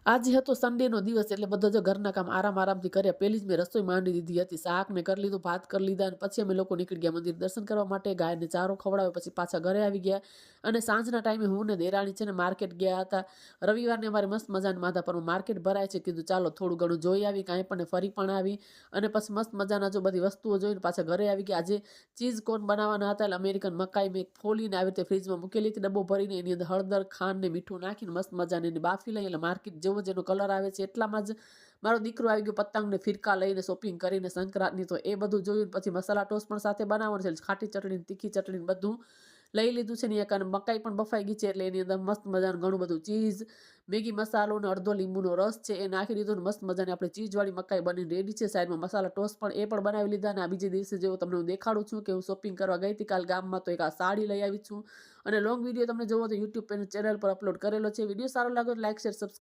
આજે હતો સન્ડેનો દિવસ એટલે બધા જો ઘરના કામ આરામથી કર્યા. પહેલી જ મેં રસોઈ માંડી દીધી હતી. શાક મેં કરી લીધું, ભાત કરી લીધા અને પછી અમે લોકો નીકળી ગયા મંદિર દર્શન કરવા માટે. ગાયને ચારો ખવડાવ્યો પછી પાછા ઘરે આવી ગયા અને સાંજના ટાઈમે હું ને દેરાણી છે ને માર્કેટ ગયા હતા. રવિવારને અમારે મસ્ત મજાની માધાપરમાં માર્કેટ ભરાય છે. કીધું ચાલો થોડું ઘણું જોઈ આવી, કાંઈ પણ ફરી પણ આવી અને પછી મસ્ત મજાના જો બધી વસ્તુઓ જોઈને પાછા ઘરે આવી ગયા. આજે ચીઝ કોર્ન બનાવવાના હતા એટલે અમેરિકન મકાઈ મેં ફોલીને આવી રીતે ફ્રીજમાં મૂકેલી હતી ડબ્બો ભરીને. એની અંદર હળદર, ખાંડ ને મીઠું નાખીને મસ્ત મજાની એની બાફી લઈ એટલે માર્કેટ જેવો જેનો કલર આવે છે એટલામાં જ મારો દીકરો આવી ગયો પતંગ ને ફિરકા લઈને શોપિંગ કરીને સંક્રાંતની. તો એ બધું જોયું પછી મસાલા ટોસ્ટ પણ સાથે બનાવવાનું છે. ખાટી ચટણી, તીખી ચટણી બધું લઈ લીધું છે ને. એક મકાઈ પણ બફાઈ ગઈ છે એટલે એની અંદર મસ્ત મજાનું ઘણું બધું ચીઝ, મેગી મસાલો ને અડધો લીંબુનો રસ છે એ નાખી દીધો ને મસ્ત મજાની આપણે ચીઝવાળી મકાઈ બનીને રેડી છે. સાઈડમાં મસાલા ટોસ્ટ પણ એ પણ બનાવી લીધા અને આ બીજે દિવસે જેવું તમને હું દેખાડું છું કે હું શોપિંગ કરવા ગઈ હતી કાલ ગામમાં. તો એક આ સાડી લઈ આવી છું અને લોંગ વિડીયો તમને જોવો તો યુટ્યુબ ચેનલ પર અપલોડ કરેલો છે. વિડીયો સારો લાગે તો લાઈક, શેર, સબસ્ક્રાઈબ